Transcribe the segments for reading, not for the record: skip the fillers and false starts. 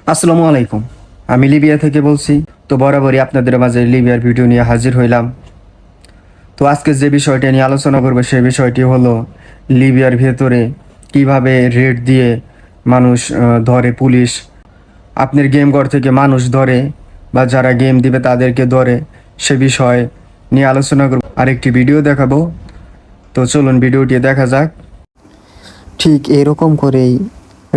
আসসালামু আলাইকুম। আমি লিবিয়া থেকে বলছি। তো বরাবরই আপনাদের মাঝে লিবিয়ার ভিডিও নিয়ে হাজির হইলাম। তো আজকে যে বিষয়টা নিয়ে আলোচনা করবো সেই বিষয়টি হলো লিবিয়ার ভেতরে কিভাবে রেড দিয়ে মানুষ ধরে পুলিশ। আপনার গেম ঘর থেকে মানুষ ধরে বা যারা গেম দিবে তাদেরকে ধরে, সে বিষয় নিয়ে আলোচনা করব। আরেকটি ভিডিও দেখাবো। তো চলুন ভিডিওটি দেখা যাক। ঠিক এরকম করেই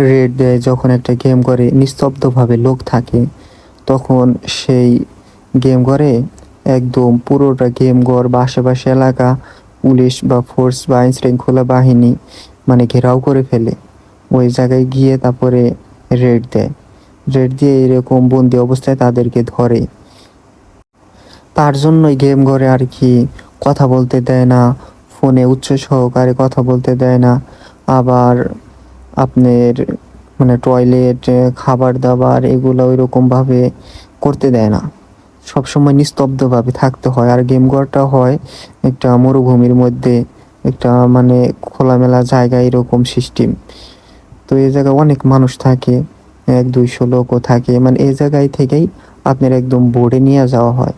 রেড দেয় যখন একটা গেম ঘরে নিস্তব্ধভাবে লোক থাকে, তখন সেই গেম ঘরে একদম পুরোটা গেম ঘর বা আশেপাশে এলাকা পুলিশ বা ফোর্স বা আইন শৃঙ্খলা বাহিনী ঘেরাও করে ফেলে। ওই জায়গায় গিয়ে তারপরে রেড দেয়। রেড দিয়ে এরকম বন্দি অবস্থায় তাদেরকে ধরে। তার জন্যই গেম ঘরে আর কি কথা বলতে দেয় না, ফোনে উচ্চ সহকারে কথা বলতে দেয় না। আবার আপনার টয়লেট, খাবার দাবার এগুলো ওইরকমভাবে করতে দেয় না। সবসময় নিস্তব্ধভাবে থাকতে হয়। আর গেম ঘরটা হয় একটা মরুভূমির মধ্যে, একটা খোলামেলা জায়গা এরকম সিস্টেম। তো এই জায়গায় অনেক মানুষ থাকে, 100-200 লোকও থাকে। এই জায়গায় থেকেই আপনার একদম বোর্ডে নিয়ে যাওয়া হয়।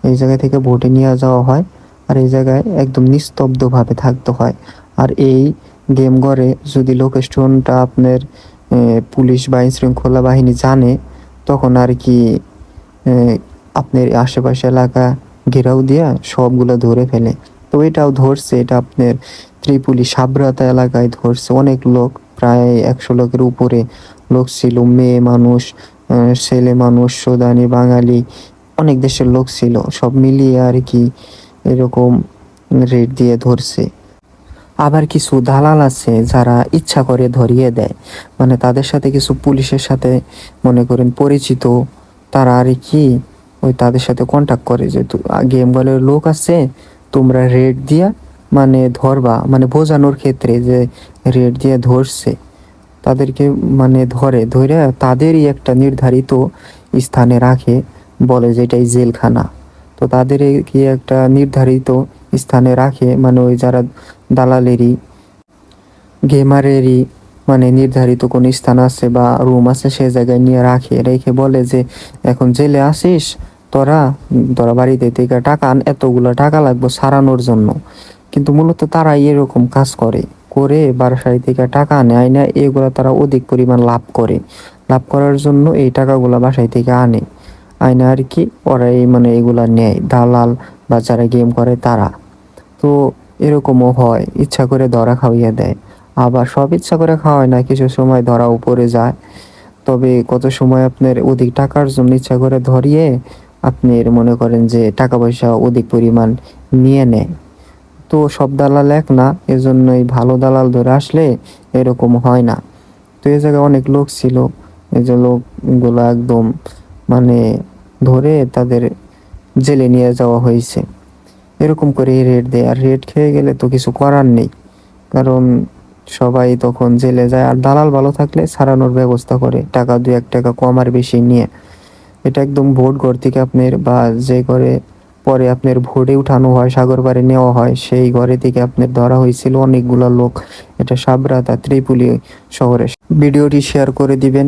এই জায়গা থেকে বোর্ডে নিয়ে যাওয়া হয়। আর এই জায়গায় একদম নিস্তব্ধভাবে থাকতে হয়। আর এই গেম ঘরে যদি লোকেশনটা আপনার পুলিশ বা আইন শৃঙ্খলা বাহিনী জানে, তখন আর কি আপনার আশেপাশে এলাকা ঘেরাও দিয়া সবগুলো ধরে ফেলে। তো এটাও ধরছে, এটা আপনার ত্রিপুলি সাবরাতা এলাকায় ধরছে। অনেক লোক, প্রায় 100 লোকের উপরে লোক ছিল। মেয়ে মানুষ, ছেলে মানুষ, সুদানি, বাঙালি, অনেক দেশের লোক ছিল। সব মিলিয়ে আর কি এরকম রেট দিয়ে ধরছে। আবার কিছু দালাল আছে যারা ইচ্ছা করে ধরিয়ে দেয়। তাদের সাথে কিছু পুলিশের সাথে মনে করেন পরিচিত, তারা আর কি ওই তাদের সাথে কন্ট্যাক্ট করে যে গেম বলের লোক আছে, তোমরা রেড দিয়া ধরবা, বোঝানোর ক্ষেত্রে যে রেড দিয়ে ধরছে তাদেরকে, ধরে তাদেরই একটা নির্ধারিত স্থানে রাখে, বলে যে এটাই জেলখানা। তো তাদের কি একটা নির্ধারিত স্থানে রাখে, ওই যারা দালালেরই, গেমারেরই নির্ধারিত কোন স্থান আছে বা রুম আছে, সে জায়গায় নিয়ে রাখে। রেখে বলে যে এখন জেলে আসিস, তোরা তোরা বাড়িতে থেকে টাকা আন, এতগুলো টাকা লাগবে সারানোর জন্য। কিন্তু মূলত তারা এরকম কাজ করে করে বাসায় থেকে টাকা আনে, আইনা এগুলো তারা অধিক পরিমাণ লাভ করে। লাভ করার জন্য এই টাকাগুলো বাসায় থেকে আনে, আইনা আর কি ওরা এগুলা নেয়, দালাল বা যারা গেম করে তারা। তো এরকমও হয়, ইচ্ছা করে ধরা খাওয়িয়ে দেয়। আবার সব ইচ্ছা করে খাওয়ায় না, কিছু সময় ধরা উপরে যায়। তবে কত সময় আপনার অধিক টাকার জন্য ইচ্ছা করে ধরিয়ে আপনার মনে করেন যে টাকা পয়সা অধিক পরিমাণ নিয়ে নেয়। তো সব দালাল এক না, এজন্যই ভালো দালাল ধরে আসলে এরকম হয় না। তো এই জায়গায় অনেক লোক ছিল, এই যে লোকগুলো একদম মানে ধরে তাদের জেলে নিয়ে যাওয়া হয়েছে। এরকম করে রেড দেয়। আর রেড খেয়ে গেলে তো কিছু করার নেই, কারণ সবাই তখন জেলে যায়। আর দালাল ভালো থাকলে ছাড়ানোর ব্যবস্থা করে, টাকা 2-1 টাকা কম আর বেশি নিয়ে। এটা একদম ভোট ঘর থেকে আপনার বা যে ঘরে পরে আপনার ভোটে উঠানো হয়, সাগর পাড়ে নেওয়া হয়, সেই ঘরে থেকে আপনার ধরা হয়েছিল অনেকগুলো লোক। এটা সাবরাতা ত্রিপুলি শহরে। ভিডিওটি শেয়ার করে দিবেন।